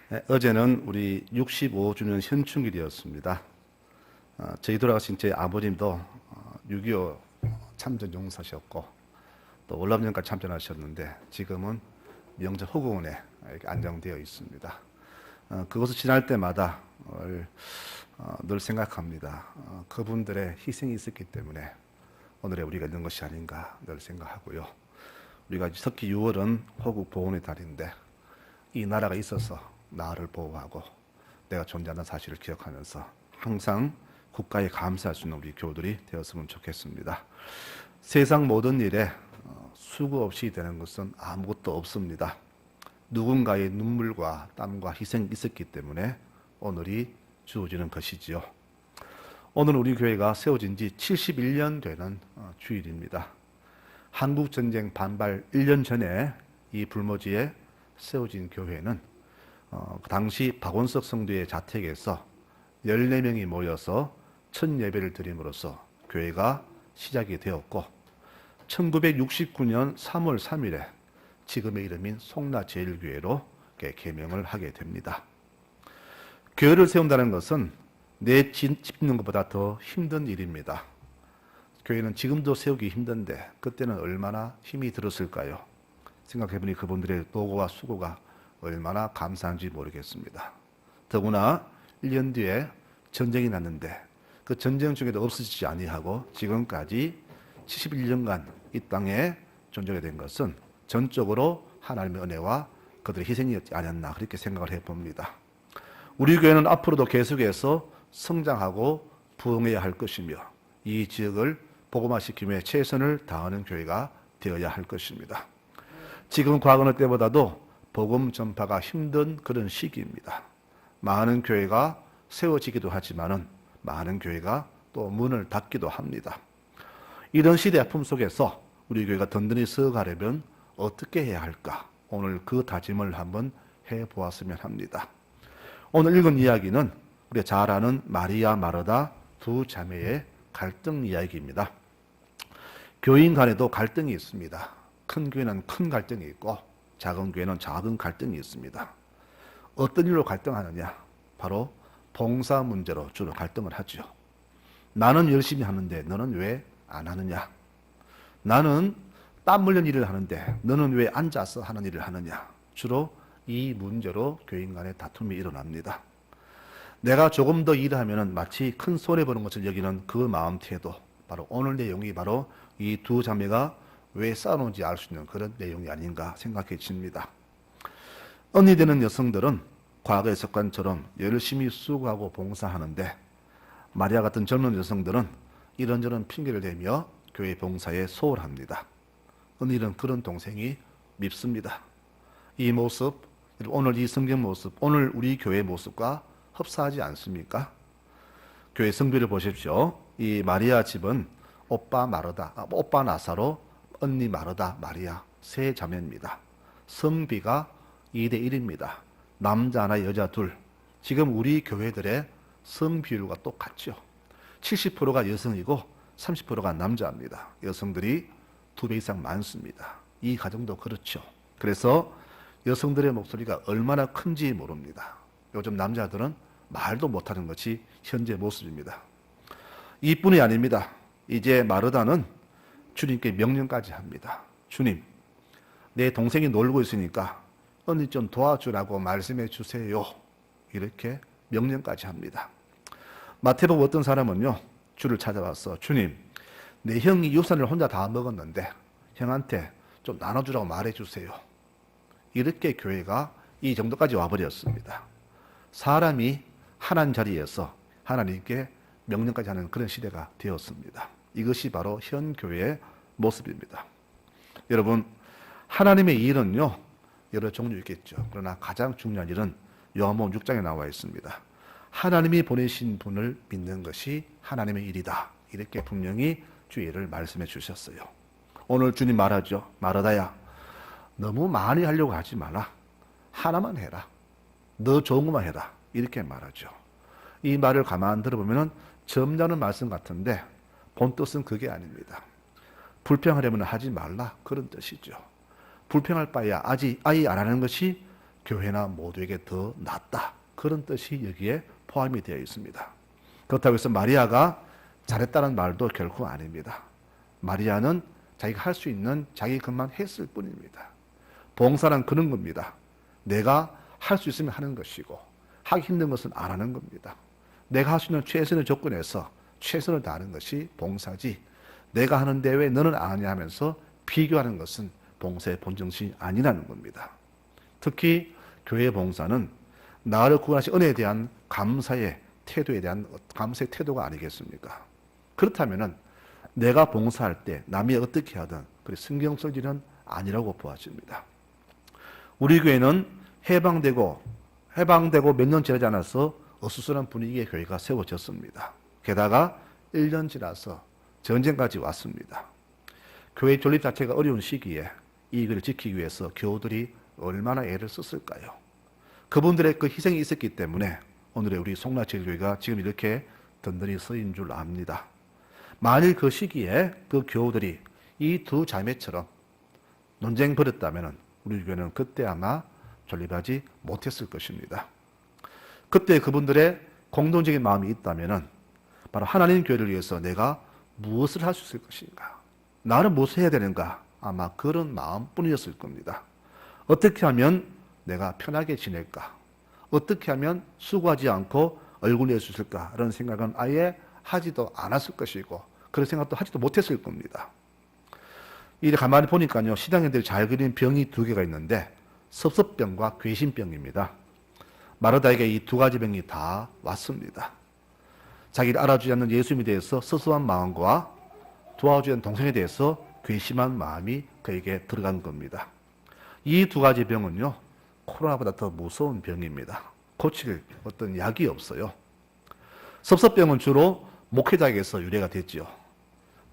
네, 어제는 우리 65주년 현충일이었습니다. 저희 돌아가신 제 아버님도 6.25 참전 용사셨고 또 월남전까지 참전하셨는데 지금은 명절 허구원에 이렇게 안정되어 있습니다. 그곳을 지날 때마다 늘 생각합니다. 그분들의 희생이 있었기 때문에 오늘의 우리가 있는 것이 아닌가 늘 생각하고요. 우리가 특히 6월은 호국 보훈의 달인데 이 나라가 있어서 나를 보호하고 내가 존재하는 사실을 기억하면서 항상 국가에 감사할 수 있는 우리 교우들이 되었으면 좋겠습니다. 세상 모든 일에 수고 없이 되는 것은 아무것도 없습니다. 누군가의 눈물과 땀과 희생이 있었기 때문에 오늘이 주어지는 것이지요. 오늘 우리 교회가 세워진 지 71년 되는 주일입니다. 한국전쟁 반발 1년 전에 이 불모지에 세워진 교회는 그 당시 박원석 성도의 자택에서 14명이 모여서 첫 예배를 드림으로써 교회가 시작이 되었고 1969년 3월 3일에 지금의 이름인 송라제일교회로 개명을 하게 됩니다. 교회를 세운다는 것은 내 집 짓는 것보다 더 힘든 일입니다. 교회는 지금도 세우기 힘든데 그때는 얼마나 힘이 들었을까요? 생각해보니 그분들의 노고와 수고가 얼마나 감사한지 모르겠습니다. 더구나 1년 뒤에 전쟁이 났는데 그 전쟁 중에도 없어지지 아니하고 지금까지 71년간 이 땅에 존재가 된 것은 전적으로 하나님의 은혜와 그들의 희생이었지 않았나 그렇게 생각을 해봅니다. 우리 교회는 앞으로도 계속해서 성장하고 부흥해야 할 것이며 이 지역을 복음화시킴에 최선을 다하는 교회가 되어야 할 것입니다. 지금 과거 어느 때보다도 복음 전파가 힘든 그런 시기입니다. 많은 교회가 세워지기도 하지만은 많은 교회가 또 문을 닫기도 합니다. 이런 시대 아픔 속에서 우리 교회가 든든히 서가려면 어떻게 해야 할까? 오늘 그 다짐을 한번 해보았으면 합니다. 오늘 읽은 이야기는 우리가 잘 아는 마리아 마르다 두 자매의 갈등 이야기입니다. 교인 간에도 갈등이 있습니다. 큰 교회는 큰 갈등이 있고 작은 교회는 작은 갈등이 있습니다. 어떤 일로 갈등하느냐? 바로 봉사 문제로 주로 갈등을 하죠. 나는 열심히 하는데 너는 왜 안 하느냐? 나는 땀 흘린 일을 하는데 너는 왜 앉아서 하는 일을 하느냐? 주로 이 문제로 교인 간의 다툼이 일어납니다. 내가 조금 더 일하면 마치 큰 손해보는 것을 여기는 그 마음 태도, 바로 오늘 내용이 바로 이 두 자매가 왜 싸우는지 알 수 있는 그런 내용이 아닌가 생각해집니다. 언니 되는 여성들은 과거의 습관처럼 열심히 수고하고 봉사하는데 마리아 같은 젊은 여성들은 이런저런 핑계를 대며 교회 봉사에 소홀합니다. 언니는 그런 동생이 밉습니다. 이 모습, 오늘 이 성경 모습, 오늘 우리 교회 모습과 흡사하지 않습니까? 교회 성비를 보십시오. 이 마리아 집은 오빠 나사로, 언니 마르다, 마리아 세 자매입니다. 성비가 2대1입니다. 남자 하나, 여자 둘. 지금 우리 교회들의 성비율과 똑같죠. 70%가 여성이고 30%가 남자입니다. 여성들이 2배 이상 많습니다. 이 가정도 그렇죠. 그래서 여성들의 목소리가 얼마나 큰지 모릅니다. 요즘 남자들은 말도 못하는 것이 현재 모습입니다. 이뿐이 아닙니다. 이제 마르다는 주님께 명령까지 합니다. 주님, 내 동생이 놀고 있으니까 언니 좀 도와주라고 말씀해 주세요. 이렇게 명령까지 합니다. 마태복음 어떤 사람은요, 주를 찾아와서 주님, 내 형이 유산을 혼자 다 먹었는데 형한테 좀 나눠주라고 말해 주세요. 이렇게 교회가 이 정도까지 와버렸습니다. 사람이 하나님 자리에서 하나님께 명령까지 하는 그런 시대가 되었습니다. 이것이 바로 현 교회의 모습입니다. 여러분, 하나님의 일은요, 여러 종류 있겠죠. 그러나 가장 중요한 일은 요한복음 6장에 나와 있습니다. 하나님이 보내신 분을 믿는 것이 하나님의 일이다. 이렇게 분명히 주의를 말씀해 주셨어요. 오늘 주님 말하죠. 마르다야, 너무 많이 하려고 하지 마라. 하나만 해라. 너 좋은 것만 해라. 이렇게 말하죠. 이 말을 가만 들어보면 점잖은 말씀 같은데 본뜻은 그게 아닙니다. 불평하려면 하지 말라. 그런 뜻이죠. 불평할 바에야 아예 안 하는 것이 교회나 모두에게 더 낫다. 그런 뜻이 여기에 포함이 되어 있습니다. 그렇다고 해서 마리아가 잘했다는 말도 결코 아닙니다. 마리아는 자기가 할 수 있는 자기 것만 했을 뿐입니다. 봉사는 그런 겁니다. 내가 할 수 있으면 하는 것이고 하기 힘든 것은 안 하는 겁니다. 내가 할 수 있는 최선의 조건에서 최선을 다하는 것이 봉사지, 내가 하는데 왜 너는 안 하냐 하면서 비교하는 것은 봉사의 본정신이 아니라는 겁니다. 특히 교회 봉사는 나를 구원하신 은혜에 대한 감사의 태도가 아니겠습니까? 그렇다면은 내가 봉사할 때 남이 어떻게 하든 그리 신경 쓸 일은 아니라고 보아집니다. 우리 교회는 해방되고 몇 년 지나지 않아서 어수선한 분위기의 교회가 세워졌습니다. 게다가 1년 지나서 전쟁까지 왔습니다. 교회 존립 자체가 어려운 시기에 이익을 지키기 위해서 교우들이 얼마나 애를 썼을까요? 그분들의 그 희생이 있었기 때문에 오늘의 우리 송라제일교회가 지금 이렇게 든든히 서인 줄 압니다. 만일 그 시기에 그 교우들이 이 두 자매처럼 논쟁 벌였다면 우리 교회는 그때 아마 존립하지 못했을 것입니다. 그때 그분들의 공동적인 마음이 있다면 바로 하나님 교회를 위해서 내가 무엇을 할 수 있을 것인가, 나는 무엇을 해야 되는가, 아마 그런 마음뿐이었을 겁니다. 어떻게 하면 내가 편하게 지낼까, 어떻게 하면 수고하지 않고 얼굴 낼 수 있을까, 이런 생각은 아예 하지도 않았을 것이고 그런 생각도 하지도 못했을 겁니다. 이제 가만히 보니까요, 시장님들이 잘 그린 병이 두 개가 있는데 섭섭병과 괘씸병입니다. 마르다에게 이 두 가지 병이 다 왔습니다. 자기를 알아주지 않는 예수님에 대해서 섭섭한 마음과 도와주지 않는 동생에 대해서 괘씸한 마음이 그에게 들어간 겁니다. 이 두 가지 병은요, 코로나보다 더 무서운 병입니다. 고칠 어떤 약이 없어요. 섭섭병은 주로 목회자에게서 유래가 됐지요.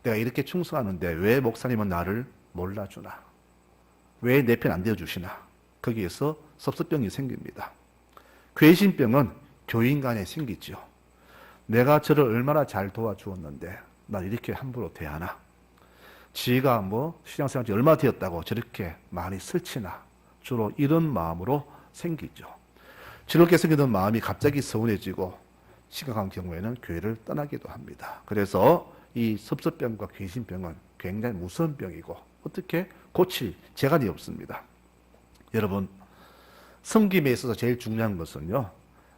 내가 이렇게 충성하는데 왜 목사님은 나를 몰라주나? 왜 내 편 안 되어주시나? 거기에서 섭섭병이 생깁니다. 괘씸병은 교인 간에 생기죠. 내가 저를 얼마나 잘 도와주었는데 날 이렇게 함부로 대하나? 지가 신앙생활 지 얼마 되었다고 저렇게 많이 설치나? 주로 이런 마음으로 생기죠. 즐겁게 생기던 마음이 갑자기 서운해지고 심각한 경우에는 교회를 떠나기도 합니다. 그래서 이 섭섭병과 괘씸병은 굉장히 무서운 병이고 어떻게 고칠 재간이 없습니다. 여러분, 섬김에 있어서 제일 중요한 것은요,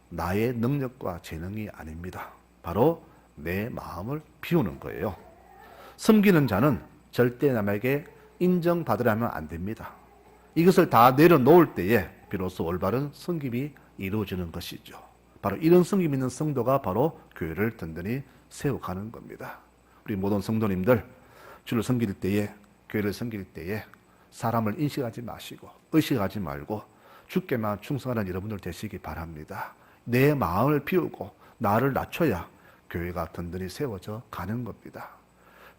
나의 능력과 재능이 아닙니다. 바로 내 마음을 비우는 거예요. 섬기는 자는 절대 남에게 인정받으려면 안 됩니다. 이것을 다 내려놓을 때에 비로소 올바른 섬김이 이루어지는 것이죠. 바로 이런 섬김 있는 성도가 바로 교회를 든든히 세워가는 겁니다. 우리 모든 성도님들, 주를 섬길 때에, 교회를 섬길 때에 사람을 인식하지 마시고 의식하지 말고 주께만 충성하는 여러분들 되시기 바랍니다. 내 마음을 비우고 나를 낮춰야 교회가 든든히 세워져 가는 겁니다.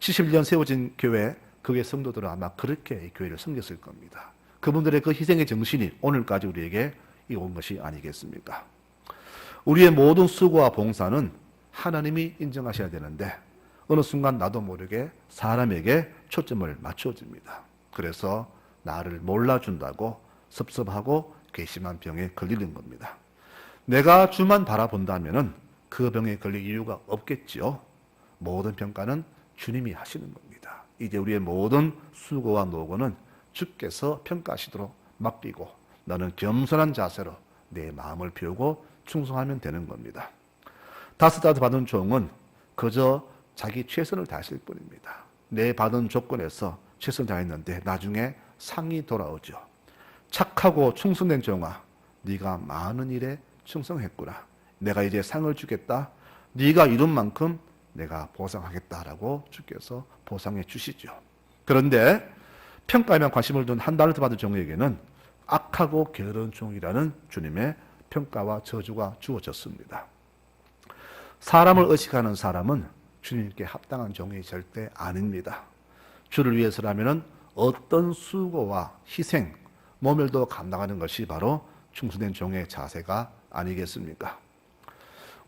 70년 세워진 교회, 그의 성도들은 아마 그렇게 이 교회를 섬겼을 겁니다. 그분들의 그 희생의 정신이 오늘까지 우리에게 온 것이 아니겠습니까? 우리의 모든 수고와 봉사는 하나님이 인정하셔야 되는데 어느 순간 나도 모르게 사람에게 초점을 맞춰줍니다. 그래서 나를 몰라준다고 섭섭하고 괘씸한 병에 걸리는 겁니다. 내가 주만 바라본다면 그 병에 걸릴 이유가 없겠지요. 모든 평가는 주님이 하시는 겁니다. 이제 우리의 모든 수고와 노고는 주께서 평가하시도록 맡기고 나는 겸손한 자세로 내 마음을 비우고 충성하면 되는 겁니다. 다섯 가지 받은 종은 그저 자기 최선을 다했을 뿐입니다. 내 받은 조건에서 최선을 다했는데 나중에 상이 돌아오죠. 착하고 충성된 종아, 네가 많은 일에 충성했구나. 내가 이제 상을 주겠다. 네가 이룬 만큼 내가 보상하겠다라고 주께서 보상해 주시죠. 그런데 평가에만 관심을 둔 한 달란트 받은 종에게는 악하고 게으른 종이라는 주님의 평가와 저주가 주어졌습니다. 사람을 의식하는 사람은 주님께 합당한 종이 절대 아닙니다. 주를 위해서라면 어떤 수고와 희생, 모멸도 감당하는 것이 바로 충성된 종의 자세가 아니겠습니까?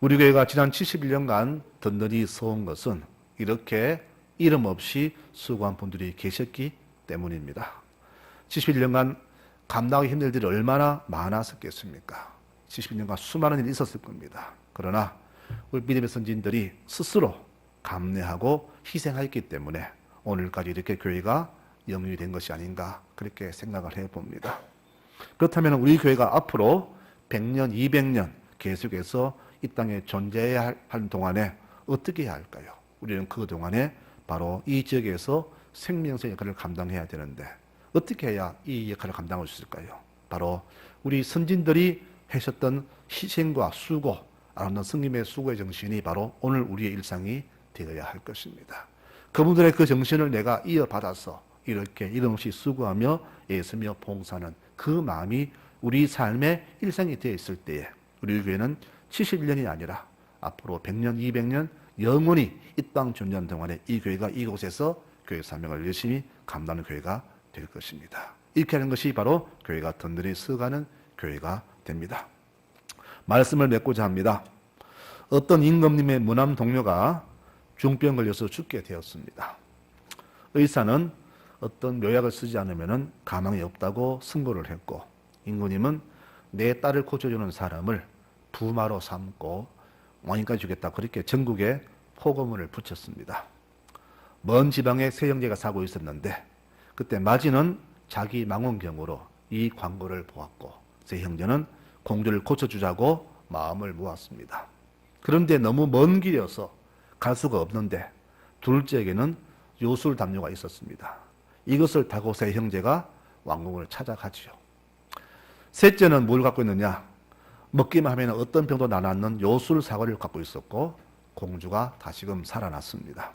우리 교회가 지난 71년간 든든히 서온 것은 이렇게 이름 없이 수고한 분들이 계셨기 때문입니다. 71년간 감당하기 힘든 일들이 얼마나 많았었겠습니까? 70년간 수많은 일이 있었을 겁니다. 그러나 우리 믿음의 선진들이 스스로 감내하고 희생했기 때문에 오늘까지 이렇게 교회가 영유이 된 것이 아닌가 그렇게 생각을 해봅니다. 그렇다면 우리 교회가 앞으로 100년, 200년 계속해서 이 땅에 존재해야 할 동안에 어떻게 해야 할까요? 우리는 그 동안에 바로 이 지역에서 생명의 역할을 감당해야 되는데 어떻게 해야 이 역할을 감당할 수 있을까요? 바로 우리 선진들이 하셨던 희생과 수고, 아름다운 성김의 수고의 정신이 바로 오늘 우리의 일상이 되어야 할 것입니다. 그분들의 그 정신을 내가 이어받아서 이렇게 이름없이 수고하며 애쓰며 봉사하는 그 마음이 우리 삶의 일상이 되어 있을 때에 우리 교회는 71년이 아니라 앞으로 100년, 200년 영원히 이 땅 존재하는 동안에 이 교회가 이곳에서 교회 사명을 열심히 감당하는 교회가 될 것입니다. 이렇게 하는 것이 바로 교회가 든든히 서가는 교회가 됩니다. 말씀을 맺고자 합니다. 어떤 임금님의 무남 동료가 중병 걸려서 죽게 되었습니다. 의사는 어떤 묘약을 쓰지 않으면 가망이 없다고 승고를 했고 임금님은 내 딸을 고쳐주는 사람을 부마로 삼고 왕인까지 주겠다 그렇게 전국에 포고문을 붙였습니다. 먼 지방에 세 형제가 살고 있었는데 그때 마지는 자기 망원경으로 이 광고를 보았고 세 형제는 공주를 고쳐주자고 마음을 모았습니다. 그런데 너무 먼 길이어서 갈 수가 없는데 둘째에게는 요술 담요가 있었습니다. 이것을 타고 세 형제가 왕궁을 찾아가지요. 셋째는 뭘 갖고 있느냐? 먹기만 하면 어떤 병도 나낫는 요술 사과를 갖고 있었고 공주가 다시금 살아났습니다.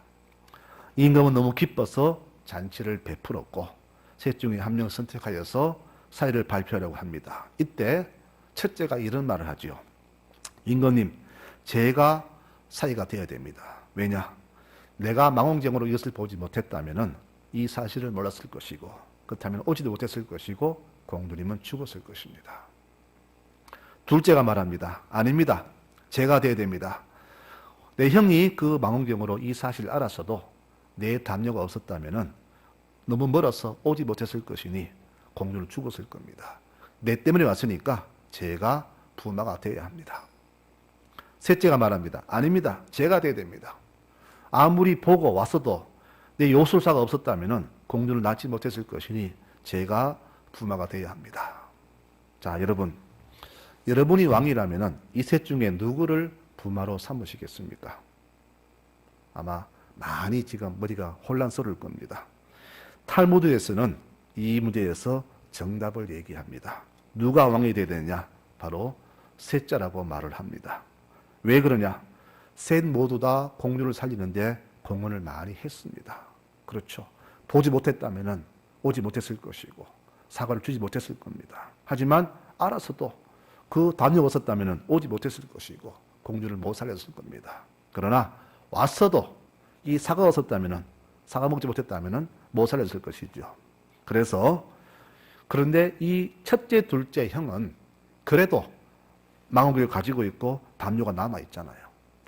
임금은 너무 기뻐서 잔치를 베풀었고 셋 중에 한 명 선택하여서 사위를 발표하려고 합니다. 이때 첫째가 이런 말을 하지요. 임금님, 제가 사위가 되어야 됩니다. 왜냐? 내가 망원경으로 이것을 보지 못했다면 이 사실을 몰랐을 것이고 그렇다면 오지도 못했을 것이고 공주님은 죽었을 것입니다. 둘째가 말합니다. 아닙니다. 제가 되어야 됩니다. 내 형이 그 망원경으로 이 사실을 알았어도 내 담요가 없었다면 너무 멀어서 오지 못했을 것이니 공주는 죽었을 겁니다. 내 때문에 왔으니까 제가 부마가 되어야 합니다. 셋째가 말합니다. 아닙니다. 제가 되어야 됩니다. 아무리 보고 왔어도 내 요술사가 없었다면 공주를 낳지 못했을 것이니 제가 부마가 되어야 합니다. 자, 여러분이 왕이라면 이 셋 중에 누구를 부마로 삼으시겠습니까? 아마 많이 지금 머리가 혼란스러울 겁니다. 탈무드에서는 이 문제에서 정답을 얘기합니다. 누가 왕이 되어야 되느냐? 바로 셋째라고 말을 합니다. 왜 그러냐? 셋 모두 다 공주를 살리는데 공헌을 많이 했습니다. 그렇죠. 보지 못했다면 오지 못했을 것이고 사과를 주지 못했을 겁니다. 하지만 알아서도 그 담요가 없었다면 오지 못했을 것이고 공주를 못 살렸을 겁니다. 그러나 왔어도 이 사과가 없었다면 사과 먹지 못했다면 못 살렸을 것이죠. 그런데 이 첫째, 둘째 형은 그래도 망원경을 가지고 있고 담요가 남아 있잖아요.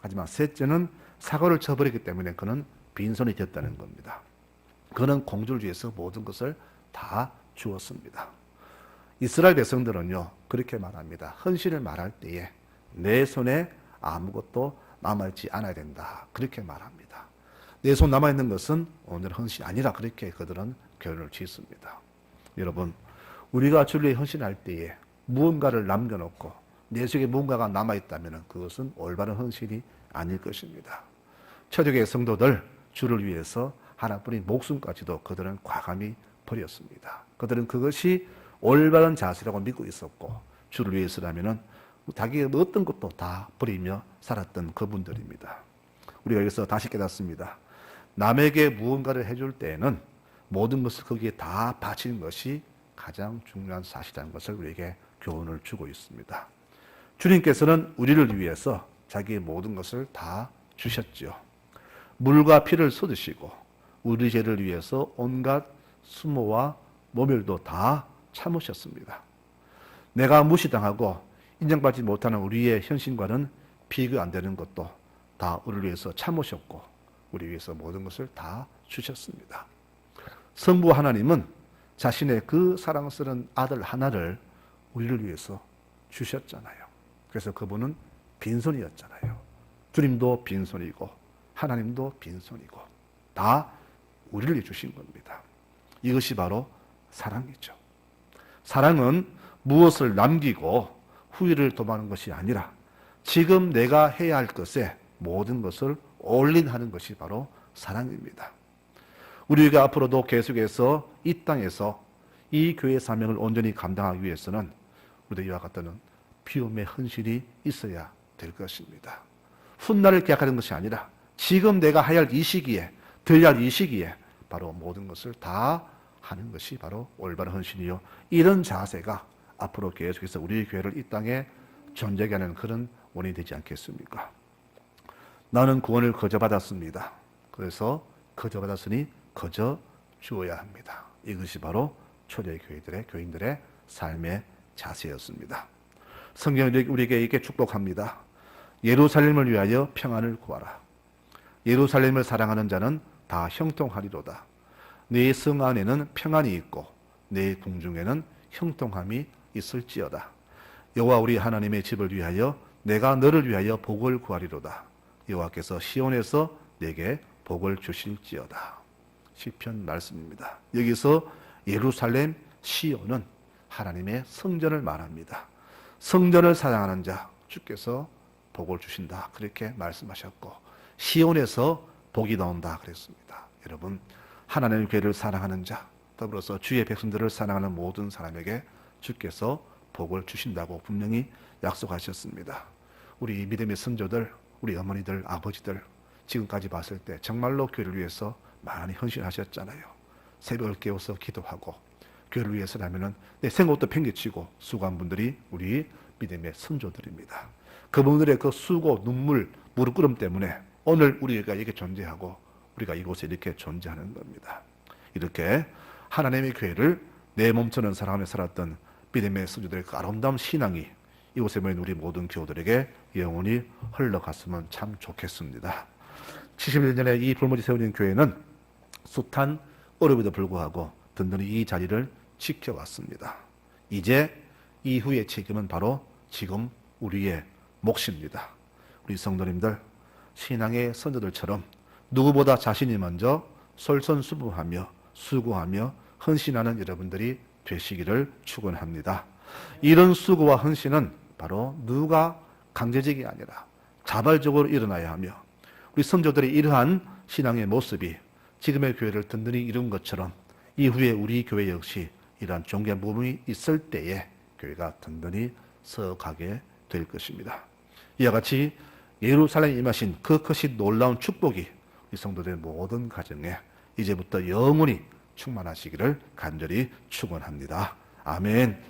하지만 셋째는 사과를 쳐버렸기 때문에 그는 빈손이 됐다는 겁니다. 그는 공주를 위해서 모든 것을 다 주었습니다. 이스라엘 백성들은요 그렇게 말합니다. 헌신을 말할 때에 내 손에 아무것도 남아있지 않아야 된다 그렇게 말합니다. 내 손 남아있는 것은 오늘 헌신이 아니라 그렇게 그들은 결론을 짓습니다. 여러분, 우리가 주를 위해 헌신할 때에 무언가를 남겨놓고 내 속에 무언가가 남아있다면 그것은 올바른 헌신이 아닐 것입니다. 초대교회 성도들 주를 위해서 하나뿐인 목숨까지도 그들은 과감히 버렸습니다. 그들은 그것이 올바른 자세라고 믿고 있었고 주를 위해서라면 자기의 어떤 것도 다 버리며 살았던 그분들입니다. 우리가 여기서 다시 깨닫습니다. 남에게 무언가를 해줄 때에는 모든 것을 거기에 다 바치는 것이 가장 중요한 사실이라는 것을 우리에게 교훈을 주고 있습니다. 주님께서는 우리를 위해서 자기의 모든 것을 다 주셨죠. 물과 피를 쏟으시고 우리 죄를 위해서 온갖 수모와 모멸도 다 참으셨습니다. 내가 무시당하고 인정받지 못하는 우리의 현실과는 비교 안 되는 것도 다 우리를 위해서 참으셨고 우리 위해서 모든 것을 다 주셨습니다. 성부 하나님은 자신의 그 사랑스러운 아들 하나를 우리를 위해서 주셨잖아요. 그래서 그분은 빈손이었잖아요. 주님도 빈손이고 하나님도 빈손이고 다 우리를 주신 겁니다. 이것이 바로 사랑이죠. 사랑은 무엇을 남기고 후회를 도모하는 것이 아니라 지금 내가 해야 할 것에 모든 것을 올인하는 것이 바로 사랑입니다. 우리가 앞으로도 계속해서 이 땅에서 이 교회의 사명을 온전히 감당하기 위해서는 우리도 이와 같은 비움의 헌신이 있어야 될 것입니다. 훗날을 기약하는 것이 아니라 지금 내가 해야 할 이 시기에, 드려야 할 이 시기에 바로 모든 것을 다 하는 것이 바로 올바른 헌신이요. 이런 자세가 앞으로 계속해서 우리 교회를 이 땅에 존재하게 하는 그런 원인이 되지 않겠습니까? 나는 구원을 거저 받았습니다. 그래서 거저 받았으니 거저 주어야 합니다. 이것이 바로 초대 교인들의 삶의 자세였습니다. 성경이 우리에게 이렇게 축복합니다. 예루살렘을 위하여 평안을 구하라. 예루살렘을 사랑하는 자는 다 형통하리로다. 네 성 안에는 평안이 있고 네 궁중에는 형통함이 있을지어다. 여호와 우리 하나님의 집을 위하여 내가 너를 위하여 복을 구하리로다. 여호와께서 시온에서 내게 복을 주실지어다. 시편 말씀입니다. 여기서 예루살렘 시온은 하나님의 성전을 말합니다. 성전을 사랑하는 자 주께서 복을 주신다 그렇게 말씀하셨고 시온에서 복이 나온다 그랬습니다. 여러분 하나님의 교회를 사랑하는 자 더불어서 주의 백성들을 사랑하는 모든 사람에게 주께서 복을 주신다고 분명히 약속하셨습니다. 우리 믿음의 선조들, 우리 어머니들, 아버지들 지금까지 봤을 때 정말로 교회를 위해서 많이 헌신하셨잖아요. 새벽을 깨워서 기도하고 교회를 위해서라면은 내 생업도 팽개치고 수고한 분들이 우리 믿음의 선조들입니다. 그분들의 그 수고, 눈물, 무릎 꿇음 때문에 오늘 우리가 이렇게 존재하고 우리가 이곳에 이렇게 존재하는 겁니다. 이렇게 하나님의 교회를 내 몸처럼 사랑하며 살았던 믿음의 선조들의 그 아름다운 신앙이 이곳에 모인 우리 모든 교우들에게 영원히 흘러갔으면 참 좋겠습니다. 70년 전에 이 불모지 세워진 교회는 숱한 어려움에도 불구하고 든든히 이 자리를 지켜왔습니다. 이제 이후의 책임은 바로 지금 우리의 몫입니다. 우리 성도님들 신앙의 선조들처럼 누구보다 자신이 먼저 솔선수범하며 수고하며 헌신하는 여러분들이 되시기를 축원합니다. 이런 수고와 헌신은 바로 누가 강제적이 아니라 자발적으로 일어나야 하며 우리 성도들의 이러한 신앙의 모습이 지금의 교회를 든든히 이룬 것처럼 이후에 우리 교회 역시 이러한 종교 모범이 있을 때에 교회가 든든히 서가게 될 것입니다. 이와 같이 예루살렘에 임하신 그 크신 놀라운 축복이 우리 성도들의 모든 가정에 이제부터 영원히 충만하시기를 간절히 축원합니다. 아멘.